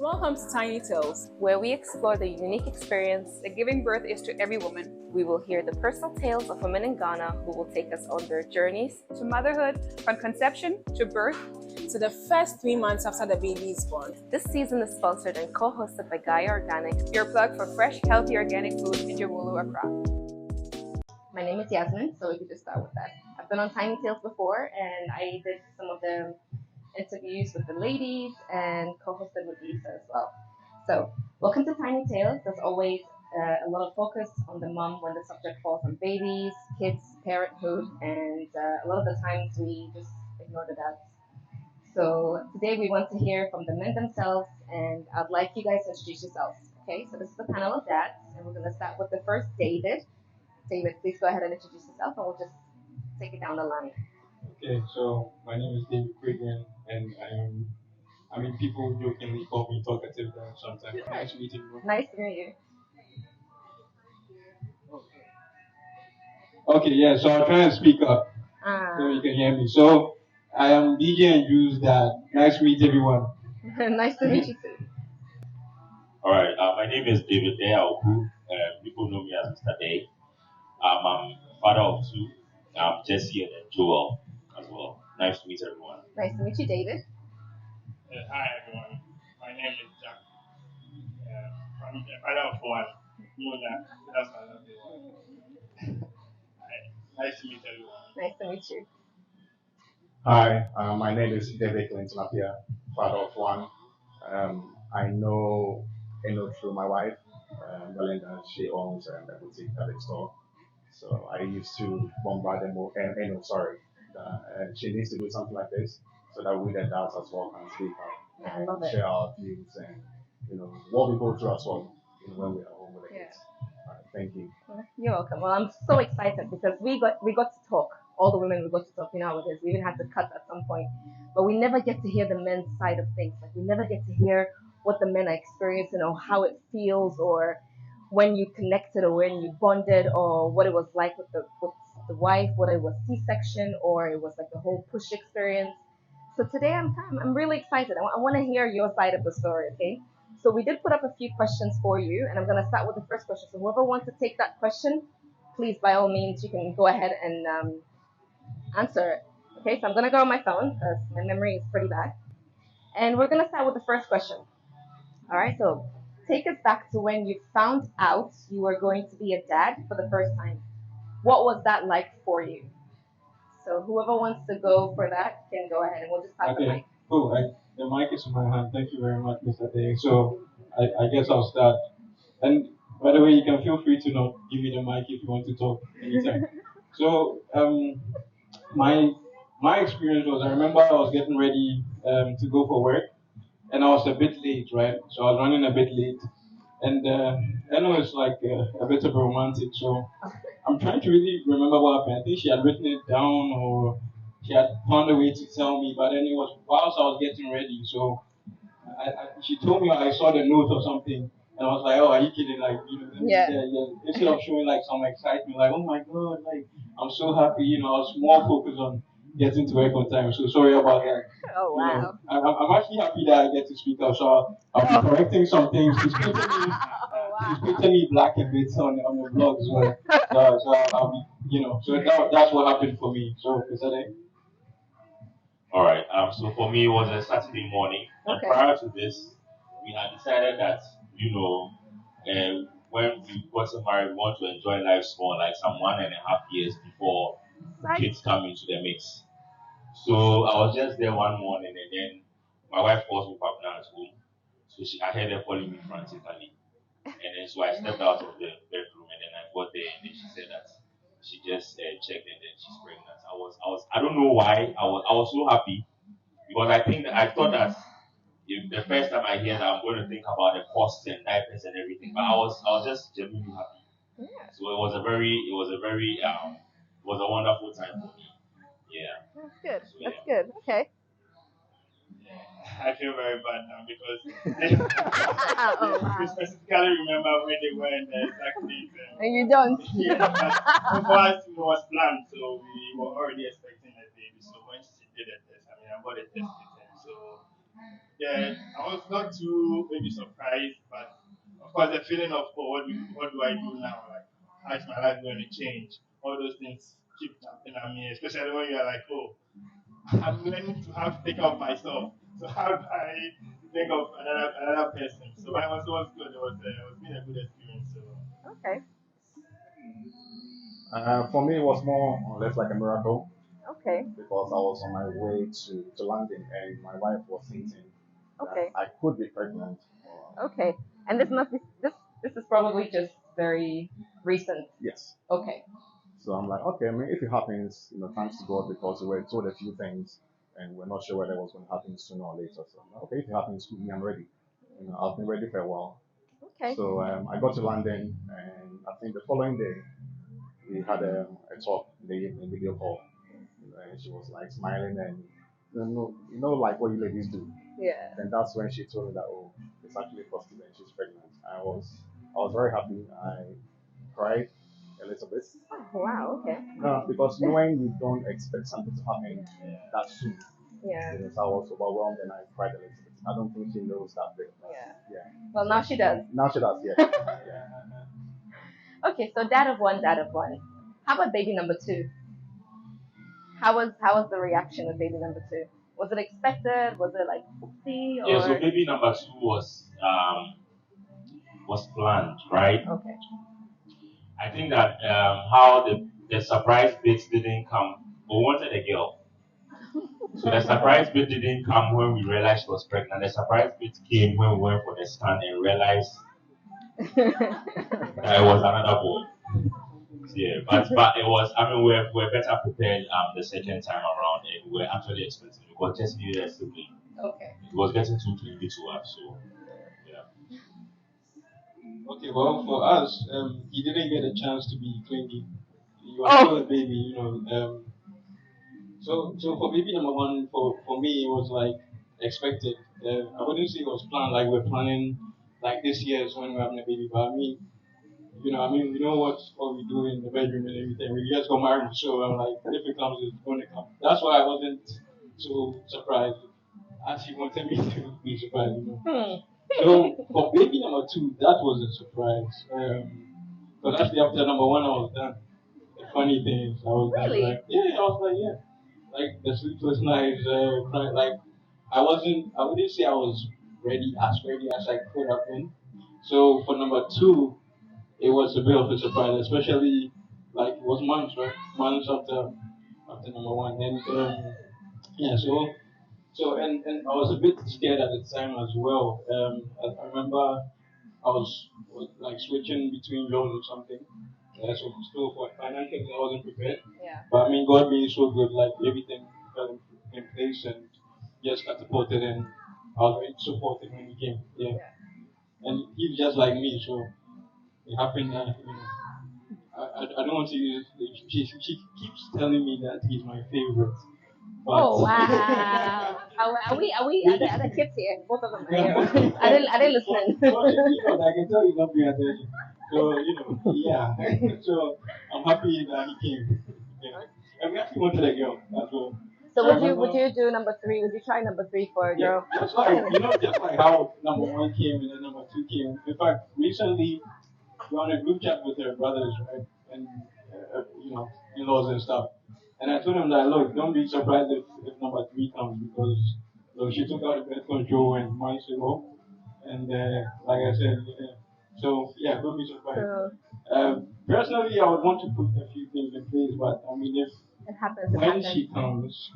Welcome to Tiny Tales, where we explore the unique experience that giving birth is to every woman. We will hear the personal tales of women in Ghana who will take us on their journeys to motherhood, from conception to birth, to the first 3 months after the baby is born. This season is sponsored and co-hosted by Gaia Organics, your plug for fresh, healthy organic food in Jawulu, Accra. My name is Yasmin, so we could just start with that. I've been on Tiny Tales before, and I did some of the interviews with the ladies and co-hosted with Lisa as well. So, welcome to Tiny Tales. There's always a lot of focus on the mom when the subject falls on babies, kids, parenthood, and a lot of the times we just ignore the dads. So today we want to hear from the men themselves, and I'd like you guys to introduce yourselves. Okay, so this is the panel of dads, and we're going to start with the first, David. David, please go ahead and introduce yourself, and we'll just take it down the line. Okay, so my name is David Quiglin, and people jokingly call me talkative dad sometimes. Yeah. Nice meeting you. Nice to meet you. Okay, yeah, so I'll try and speak up so you can hear me. So I am DJ and Juice Dad. Nice to meet everyone. Nice to meet you too. All right, my name is David Oku. People know me as Mr. Day. I'm a father of two. I'm Jesse and Joel as well. Nice to meet everyone. Nice to meet you, David. Hi everyone. My name is Jack. I'm the father of one. You know that. That's another one. Nice to meet everyone. Nice to meet you. Hi, my name is David Clinton Apia, father of one. I know Eno through my wife, Belinda. She owns a boutique at the store. So I used to bombard them, Eno, sorry. And she needs to do something like this so that we the dads as well can speak up I love it. share our views and what we go through as well when we are home with the kids. Thank you. You're welcome. Well, I'm so excited because we got to talk. All the women we got to talk nowadays. We even had to cut at some point, but we never get to hear the men's side of things. Like we never get to hear what the men are experiencing or how it feels, or when you connected or when you bonded, or what it was like with the wife, whether it was C-section or it was like the whole push experience. So today I'm really excited. I want to hear your side of the story. Okay. So we did put up a few questions for you, and I'm going to start with the first question. So whoever wants to take that question, please, by all means, you can go ahead and answer it. Okay, so I'm going to go on my phone because my memory is pretty bad. And we're going to start with the first question. All right, so take us back to when you found out you were going to be a dad for the first time. What was that like for you? So whoever wants to go for that can go ahead, and we'll just pass the mic. Cool. The mic is in my hand. Thank you very much, Mr. Day. So I guess I'll start. And by the way, you can feel free to not give me the mic if you want to talk anytime. So my experience was, I remember I was getting ready to go for work, and I was a bit late, right? So I was running a bit late, and I know it's like a bit of a romantic. So I'm trying to really remember what happened. I think she had written it down, or she had found a way to tell me, but then it was whilst I was getting ready. So she told me I saw the note or something, and I was like, "Oh, are you kidding?" Like, Yeah. Instead of showing like some excitement, like, "Oh my god, like I'm so happy," I was more focused on getting to work on time. So sorry about that. Oh wow. I'm actually happy that I get to speak out. So I'll be correcting some things. She's painting me black a bit on the blog as well. So I'll be, so that's what happened for me. So is that it? All right. So for me, it was a Saturday morning, and prior to this, we had decided that when we got married, we want to enjoy life small, like some 1.5 years before kids come into the mix. So I was just there one morning, and then my wife calls me back now at home. So I heard her calling me frantically, and then so I stepped out of the bedroom, and then I got there, and then she said that she just checked, and then she's pregnant. I don't know why I was so happy, because I thought that the first time I hear that, I'm going to think about the costs and diapers and everything, but I was just genuinely happy. Yeah. So it was a wonderful time for me. Yeah. That's good. So, That's good. Okay. I feel very bad now because Oh, wow. we specifically remember where they were and the exact date. And you don't. Yeah, but for us it was planned, so we were already expecting a baby. So when she did the test, I bought a test kit, so yeah, I was not too maybe surprised, but of course the feeling of oh, what do I do now? Like how is my life going to change? All those things keep happening at me, especially when you're like, oh, I'm learning to have to take care of myself. So how do I think of another person? So Yeah. it was good. It was been a good experience. So Okay. For me, it was more or less like a miracle Okay. because I was on my way to London and my wife was hinting that Okay. I could be pregnant. Okay. And this must be this is probably just very recent. Yes. Okay. So I'm like, okay, I mean, if it happens, thanks to God because we were told a few things and we're not sure whether it was going to happen sooner or later. So, okay, if it happens to me, I'm ready. I've been ready for a while. Okay. So I got to London and I think the following day we had a talk in the evening, video call. And she was like smiling and, like what you ladies do. Yeah. And that's when she told me that, oh, it's actually positive and she's pregnant. I was very happy. I cried a little bit. Oh, wow. Okay. No, because knowing you don't expect something to happen that soon, Yeah. so I was overwhelmed and I cried a little bit. I don't think she knows that bit. Yeah. Yeah. Well, now she does. Now she does, yeah. Yeah. Okay. So dad of one, dad of one. How about baby number two? How was the reaction of baby number two? Was it expected? Was it like oopsie or? Yeah, so baby number two was planned, right? Okay. I think that how the surprise bit didn't come. We wanted a girl. So the surprise bit didn't come when we realized she was pregnant. The surprise bit came when we went for the scan and realized that it was another boy. Yeah, but it was. I mean, we're better prepared the second time around, and we were actually expecting because just needed a sibling. Okay. It was getting too clingy to us, so yeah. Okay, well, for us, he didn't get a chance to be clingy. He was Oh. still a baby, So for baby number one, for me, it was like expected. I wouldn't say it was planned like we're planning like this year is when we're having a baby, but we know what we do in the bedroom and everything. We just got married, so I'm like, if it comes, it's going to come. That's why I wasn't so surprised as he wanted me to be surprised. So for baby number two, that was a surprise. Because actually after number one, I was done. The funny thing is, I was done. Really? I was like, yeah. Like the sleepless nights, crying, like I wouldn't say I was ready as I could have been. So for number two, it was a bit of a surprise, especially like it was months, right? Months after number one, and yeah, and I was a bit scared at the time as well. I remember I was like switching between jobs or something. So for financially, I wasn't prepared. Yeah. But I mean, God being so good, like everything fell in place and just catapulted, and I was very supportive when he came. Yeah, and he's just like me, so it happened. I don't want to use. She keeps telling me that he's my favorite. But Oh wow! Are the kids here? Both of them are here. Are they listening? I can tell you not paying attention. So yeah. So I'm happy that he came. Yeah. And we actually wanted a girl as well. So would you do number three? Would you try number three for a girl? Yeah, just like how number one came and then number two came. In fact, recently we're on a group chat with her brothers, right? And in-laws and stuff. And I told him that look, don't be surprised if number three comes because she took out the birth control and months ago. And like I said, so yeah, don't be surprised. Personally, I would want to put a few things in place, but I mean, if it happens, when she comes,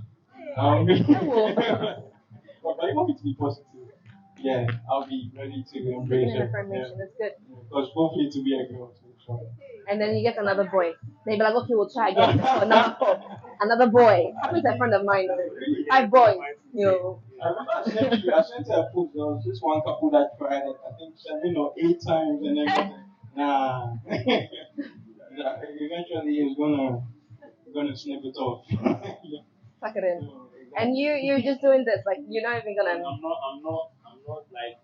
but you want me to be positive. Yeah, I'll be ready to embrace her. Information is good. Because both need to be a girl too. So. And then you get another boy. They'll be like, okay, we'll try again. For number four. Another boy. Happens to a friend of mine. 5 boys. I remember I sent her a post. There was this one couple that tried it, I think 7 or 8 times, and then nah. Eventually, he's gonna snip it off. Suck it in. And you're just doing this, like you're not even gonna. I'm not like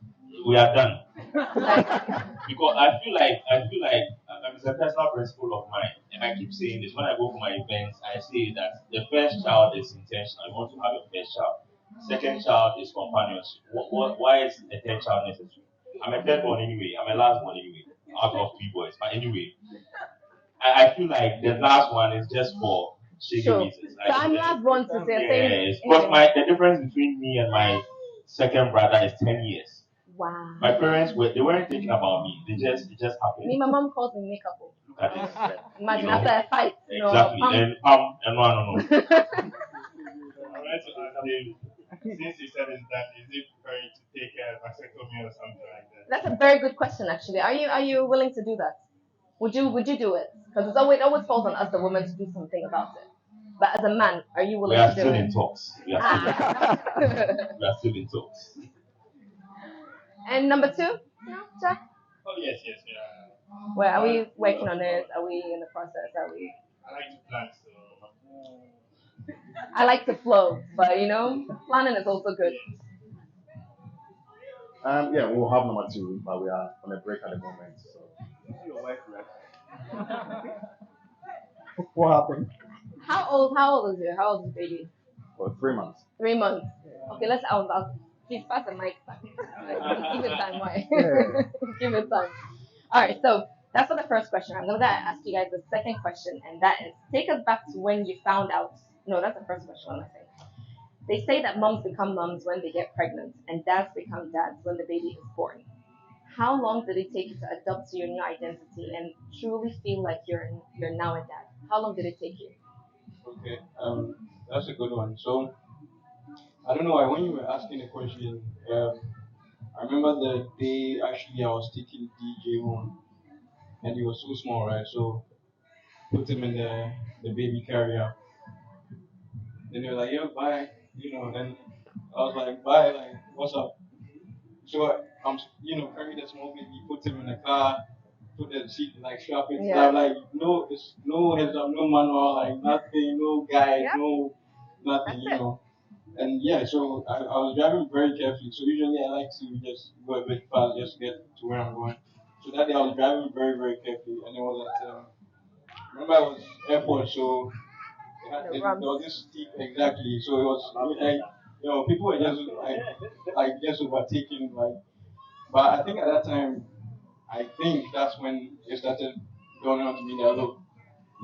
we are done. Because I feel like it's a personal principle of mine, and I keep saying this when I go for my events. I say that the first child is intentional. You want to have your first child. Second child is companionship. Why is a third child necessary? I'm a third one anyway. I'm a last one anyway, out of three boys. But anyway, I feel like the last one is just for shady Sure. reasons. So I'm last one to say Yes, because the difference between me and my second brother is 10 years. Wow. My parents weren't thinking about me. It just happened. Me, my mom calls me makeup. Look at this. Imagine You know? after a fight. Exactly. No, And and no. I wanted to ask David, since you said it's done, is it preparing to take a vasectomy or something like that? That's a very good question, actually. Are you willing to do that? Would you do it? Because it always falls on us, the women, to do something about it. But as a man, are you We willing are to do still it? in talks. We are still in talks. And number two, no, Jack. Oh, yes, yeah. Where are we working on it? Are we in the process? Are we? I like to plan, so. I like to flow, but planning is also good. Yeah, we'll have number two, but we are on a break at the moment. So. What happened? How old is it? How old is the baby? For 3 months. 3 months. Okay, let's please pass the mic. Give it time, why? Give it time. All right, so that's for the first question. I'm gonna ask you guys the second question, and that is, take us back to when you found out. No, that's the first question. I think they say that moms become moms when they get pregnant, and dads become dads when the baby is born. How long did it take you to adapt to your new identity and truly feel like you're now a dad? How long did it take you? Okay, that's a good one. So I don't know why when you were asking the question, I remember the day actually I was taking DJ home, and he was so small, right? So put him in the baby carrier. Then they were like, "Yeah, bye," Then I was like, "Bye, like, what's up?" So I'm, carrying the small baby, put him in the car, put the seat, like strap it. Yeah. I'm like, no, it's no heads up, no manual, like nothing, no guide, Yep. no nothing, That's it. And yeah, so I was driving very carefully. So usually I like to just go a bit fast just to get to where I'm going. So that day I was driving very, very carefully, and it was at remember I was airport, so there was this steep exactly. So it was like people were just like just overtaking like. But I think at that time, I think that's when it started going on to me that look,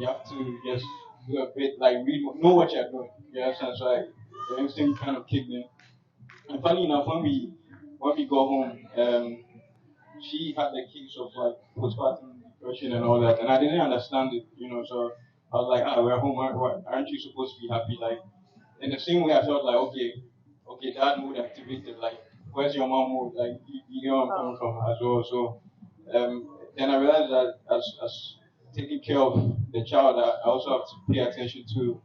you have to just do a bit like know what you're doing. You understand? So the instinct kind of kicked in. And funny enough, when we go home, she had the case of like postpartum depression and all that, and I didn't understand it. So I was like, we're home. Aren't you supposed to be happy? Like in the same way, I felt like, okay, dad mood activated. Like, where's your mom mood? Like, you know where I'm coming from as well. So then I realized that as taking care of the child, I also have to pay attention to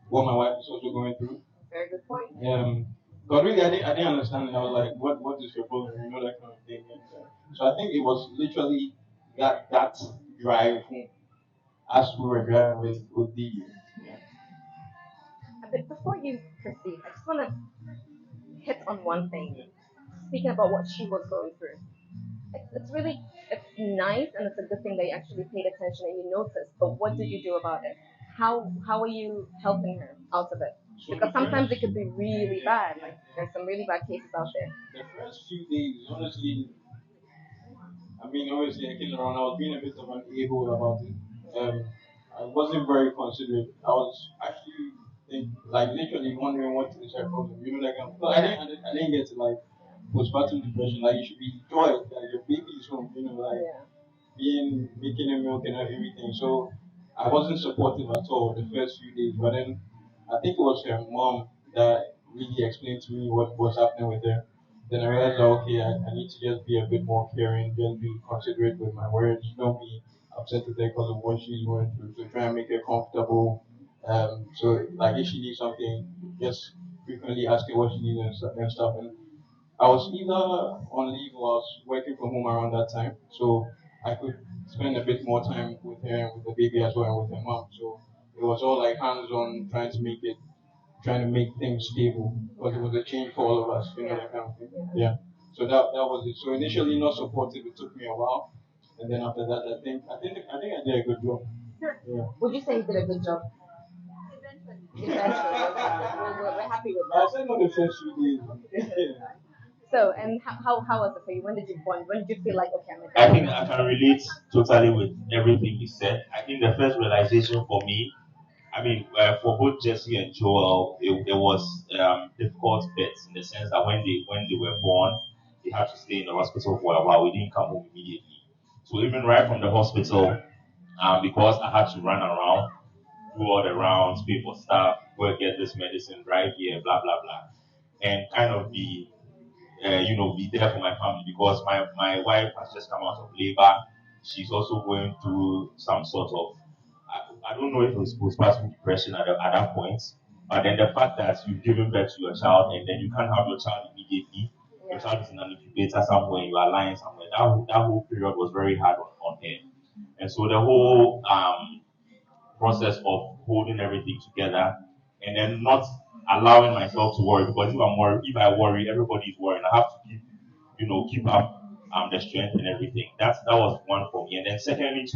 what my wife is also going through. Very good point. But really, I didn't understand it. I was like, what is your problem? That kind of thing. So I think it was literally that drive as we were driving with the. But before you proceed, I just want to hit on one thing. Speaking about what she was going through, it's nice and it's a good thing that you actually paid attention and you noticed. But what did you do about it? How are you helping her out of it? Because sometimes it could be really bad. Like there's some really bad cases out there. The first few days, honestly, I mean, obviously, I came around. I was being a bit of an a-hole about it. I wasn't very considerate. I was actually like literally wondering what is her problem. I didn't get to like postpartum depression. Like you should be joy. Like your baby is home. Like making a milk and everything. So I wasn't supportive at all the first few days. But then I think it was her mom that really explained to me what was happening with her. Then I realized, okay, I need to just be a bit more caring, just be considerate with my words, don't be upset with her because of what she's going through. So try and make her comfortable. So like if she needs something, just frequently ask her what she needs and stuff. And I was either on leave or I was working from home around that time, so I could spend a bit more time with her and with the baby as well and with her mom. So it was all like hands on trying to make things stable because it was a change for all of us, that kind of thing. Yeah. So that was it. So initially not supportive, it took me a while, and then after that, I think I did a good job. Yeah. Would you say you did a good job? Eventually, we're happy with I'll that. say not the first few days. Yeah. So, and how was it for you? When did you bond? When did you feel like, okay, I'm a I dad? think I can relate totally with everything you said. I think the first realization for me, I mean, for both Jesse and Joel, it was difficult bits in the sense that when they were born, they had to stay in the hospital for a while. We didn't come home immediately. So even right from the hospital, because I had to run around, do all the rounds, pay for stuff, go and get this medicine, drive here, blah blah blah, and kind of be there for my family because my wife has just come out of labor. She's also going through some sort of, I don't know if it was postpartum depression at that point, but then the fact that you've given birth to your child and then you can't have your child immediately, your child is in an incubator somewhere, you are lying somewhere. That whole period was very hard on her. And so the whole process of holding everything together and then not allowing myself to worry because if I worry, everybody's worrying. I have to keep up the strength and everything. That was one for me. And then secondly,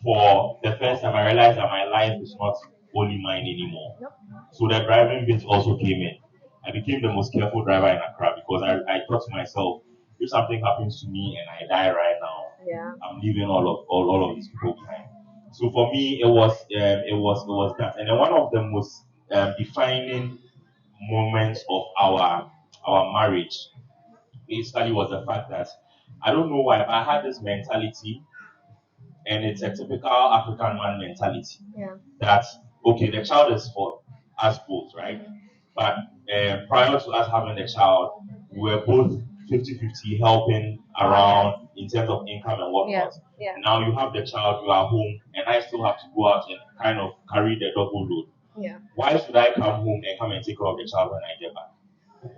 for the first time, I realized that my life is not only mine anymore. So the driving bit also came in. I became the most careful driver in Accra because I thought to myself, if something happens to me and I die right now, Yeah. I'm leaving all of these people behind. So for me, it was that, and then one of the most defining moments of our marriage basically was the fact that I don't know why, but I had this mentality, and it's a typical African man mentality Yeah. that okay, the child is for us both, right? But prior to us having the child, we were both 50-50 helping around in terms of income and Yeah. whatnot. Yeah. Now you have the child, you are home, and I still have to go out and kind of carry the double load. Yeah. Why should I come home and come and take care of the child when I get back?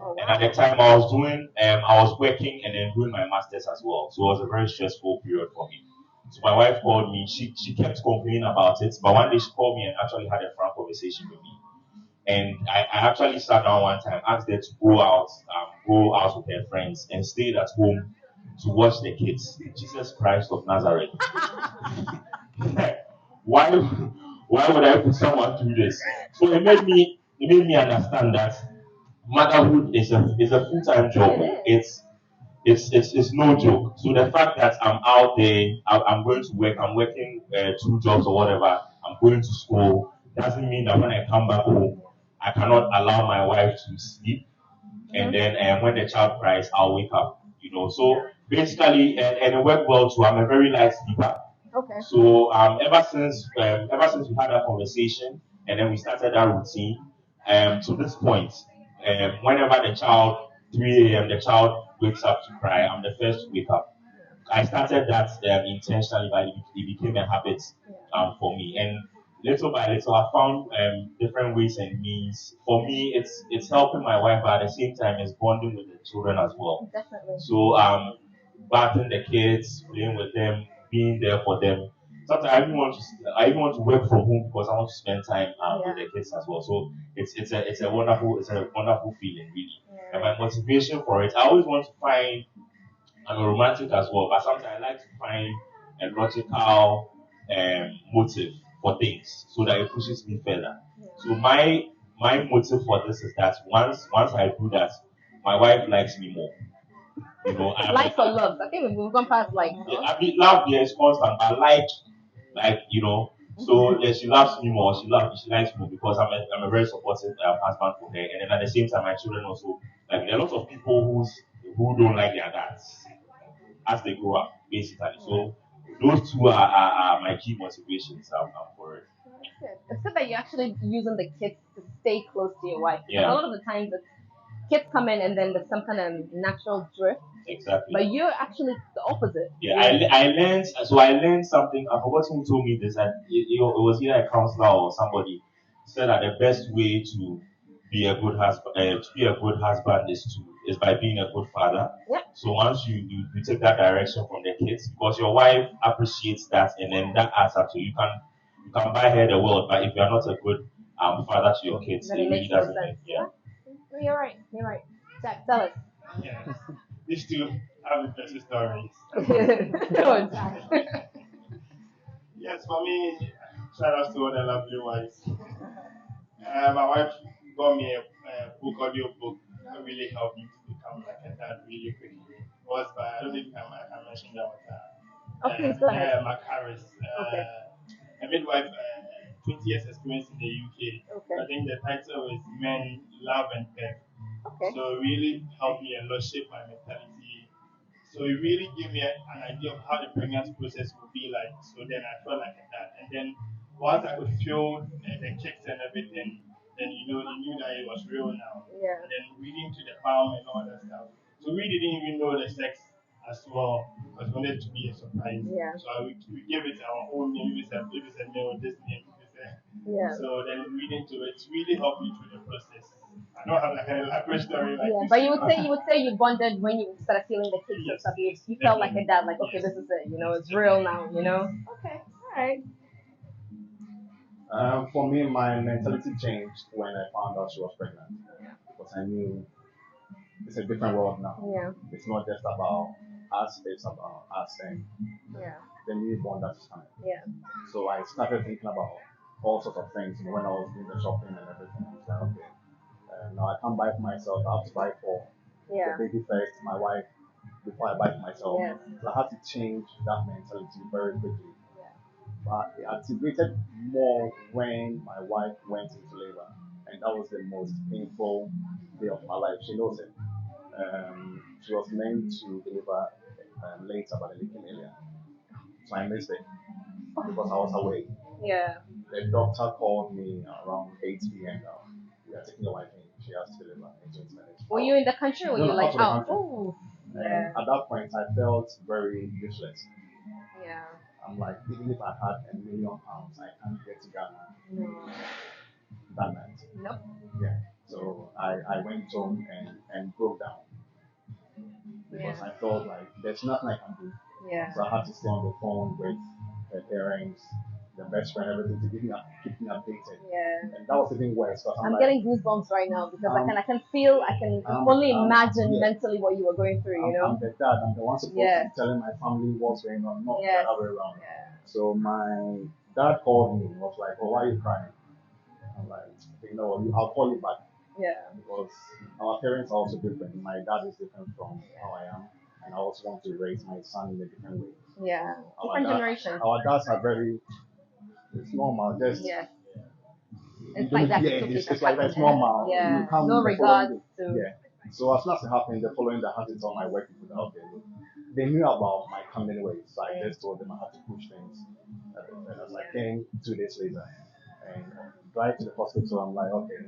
Oh, And wow. at the time I was working and then doing my masters as well. So it was a very stressful period for me. So my wife called me. She kept complaining about it, but one day she called me and actually had a frank conversation with me. And I actually sat down one time, asked her to go out with her friends, and stayed at home to watch the kids. Jesus Christ of Nazareth. why why would I put someone through this? So it made me understand that motherhood is a full-time job. It's no joke. So the fact that I'm out there, I'm going to work, I'm working 2 jobs or whatever, I'm going to school, doesn't mean that when I come back home, I cannot allow my wife to sleep. And then when the child cries, I'll wake up. So basically, and it worked well too. I'm a very light sleeper. Okay. So ever since we had that conversation and then we started that routine, to this point, whenever the child 3 a.m. the child wakes up to cry, I'm the first to wake up. I started that intentionally, but it became a habit for me. And little by little, I found different ways and means. For me, it's helping my wife, but at the same time, it's bonding with the children as well. Definitely. So bathing the kids, playing with them, being there for them. Sometimes I even want to work from home because I want to spend time with the kids as well. So it's a wonderful feeling really. And my motivation for it, I always want to find. I'm a romantic as well, but sometimes I like to find a logical motive for things so that it pushes me further. So my motive for this is that once I do that, my wife likes me more. Like or love. I think we've gone past like. Yeah, I mean, love there is constant, but so yeah, she loves me more. She likes me more because I'm a very supportive husband for her, and then at the same time, my children also like. There are lots of people who don't like their dads as they grow up, basically. So those two are my key motivations for it. That's good. It's good that you're actually using the kids to stay close to your wife. Yeah. A lot of the times, kids come in and then there's some kind of natural drift. Exactly. But you're actually the opposite. Yeah, I learned something. I forgot who told me this. That it was either a counselor or somebody said that the best way to be a good husband is by being a good father. Yeah. So once you take that direction from the kids, because your wife appreciates that, and then that adds up to you can buy her the world, but if you are not a good father to your kids, Then it it really makes no doesn't. sense. Yeah. No, you're right. You're right. Jack, tell us. Yes. These two have interesting stories. Go, Jack. Yes, for me, shout out to all the lovely ones. My wife got me a book, audio book, that really helped me to become like a dad really quickly. It was by, I don't know if I can mention that with Oh, please go ahead. Macaris, Okay. a midwife, 20 years experience in the UK. Okay. I think the title is Men, Love and Death. Okay. So it really helped me a lot, shape my mentality. So it really gave me an idea of how the pregnancy process would be like. So then I felt like that. And then once I could feel the kicks and everything, then you knew that it was real now. Yeah. And then reading to the palm and all that stuff. So we didn't even know the sex as well because we wanted it to be a surprise. Yeah. So we gave it our own name. If it's a male, this name. Yeah. So then reading to it really helped me through the process. I don't have like an elaborate story like Yeah, this. but you would say you bonded when you started feeling the kicks and Yes, stuff. You, yes, you felt like a definitely. dad, like okay, Yes. this is it. It's real now. Okay, all right. For me, my mentality changed when I found out she was pregnant because I knew it's a different world now. Yeah, It's not just about us, it's about us and yeah, the newborn that's coming. yeah, So I started thinking about all sorts of things when I was doing the shopping and everything. I was like, okay, now I can't buy for myself, I have to buy for yeah. the baby first, my wife, before I buy for myself. Yes. So I had to change that mentality very quickly. Yeah. But it activated more when my wife went into labor, and that was the most painful day of my life. She knows it. She was meant to deliver later, but the came earlier, so I missed it because I was away. Yeah. The doctor called me around 8 p.m. Now we are taking your wife in. She has to deliver in 20 minutes. Were you in the country or were No, you no, like out of the out? country. Oh, And yeah, at that point, I felt very useless. yeah. I'm like, even if I had £1 million, I can't get to Ghana No. that night. Nope. Yeah. So I went home and broke down because Yeah. I felt like there's nothing I can do. Yeah. So I had to stay on the phone with her parents, the best friend, everything to keep me updated. Yeah. And that was even worse because I'm like, getting goosebumps right now because I Um, can feel, I can only imagine yeah. mentally what you were going through, I'm the dad. I'm the one supposed Yeah. to be telling my family what's going on, not Yes. the other way around. Yeah. So my dad called me and was like, "Oh, why are you crying?" I'm like, I'll call you back Yeah. because our parents are also different. My dad is different from how I am, and I also want to raise my son in a different way. Yeah. Our Different dad- generations. Our dads are very. It's normal. Just Yes. you It's don't- like that. yeah, it's like that's normal. Yeah. You come No the regards following to. day. Yeah. So as soon as it happened, the following day I had to tell my work people that okay, look, they knew about my coming away, so I just told them I had to push things. And as I came 2 days later and drive to the hospital, I'm like, okay,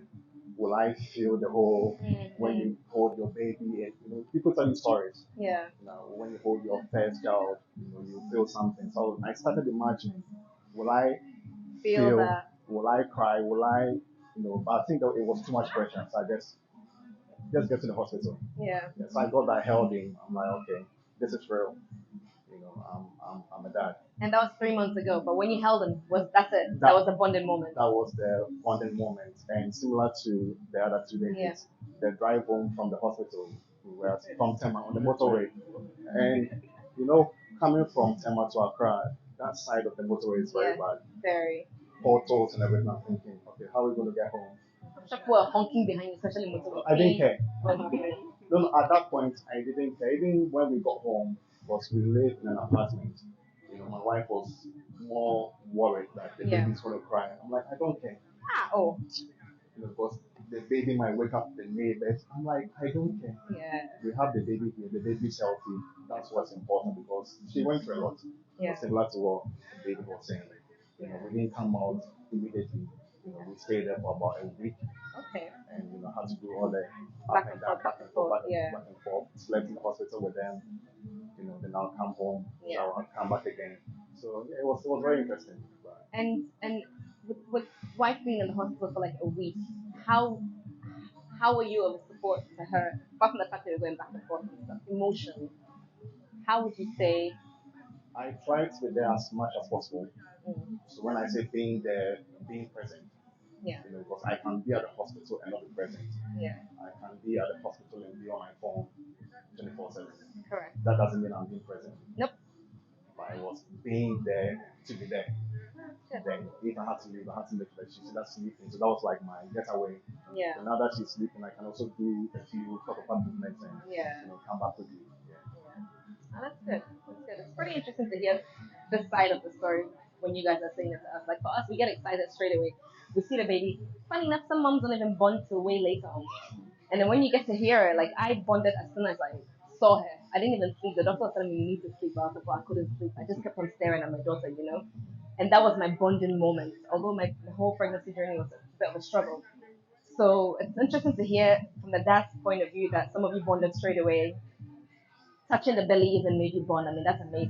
will I feel the whole when you hold your baby and people tell you stories. Yeah. When you hold your first child, you feel something. So I started imagining, will I Feel that. will I cry? Will I but I think that it was too much pressure. So I just get to the hospital. Yeah. Yeah, so I got that held in. I'm like, okay, this is real. I'm a dad. And that was 3 months ago. But when you held him, that's it. That was the bonding moment. That was the bonding moment. And similar to the other 2 days, Yeah. the drive home from the hospital, we were from Tema on the motorway. And coming from Tema to Accra, that side of the motorway is very Yeah. bad. Very. Portals and everything. I'm thinking, okay, how are we going to get home? People were honking behind you, especially motorway. I didn't care. Okay. No, at that point, I didn't care. Even when we got home, because we lived in an apartment, my wife was more worried that the Yeah. baby's going to cry. I'm like, I don't care. Oh. Because the baby might wake up the neighbors. I'm like, I don't care. Yeah. We have the baby here. The baby's healthy. That's what's important because she went through a lot. Yeah. Similar to what the baby was saying. We didn't come out immediately. We stayed there for about a week. Okay. And had to do all the Back and forth, back and forth, yeah. back and forth. Slept in the hospital with them. Then I'll come home. Yeah. I'll come back again. So yeah, it was very interesting. But And with wife being in the hospital for like a week, how were you of support to her? Apart from the fact that you're going back and forth and stuff, emotionally, how would you say? I tried to be there as much as possible. Mm, So when I say being there, being present, yeah. because I can be at the hospital and not be present. Yeah. I can be at the hospital and be on my phone 24/7. Correct. That doesn't mean I'm being present. Nope. But I was being there to be there. Then if I had to leave, I had to make sure that she's not sleeping. So that was like my getaway. Yeah. So now that she's sleeping, I can also do a few top-up movements and Yeah. come back quickly. Yeah. Oh, that's good. That's good. It's pretty interesting to hear this side of the story when you guys are saying it to us. Like for us, we get excited straight away. We see the baby. Funny enough, some moms don't even bond till way later on. And then when you get to hear her, like I bonded as soon as I saw her. I didn't even sleep. The doctor was telling me you need to sleep. I was like, well, I couldn't sleep. I just kept on staring at my daughter. And that was my bonding moment. Although my whole pregnancy journey was a bit of a struggle. So it's interesting to hear from the dad's point of view that some of you bonded straight away. Touching the belly even made you bond. I mean, that's amazing.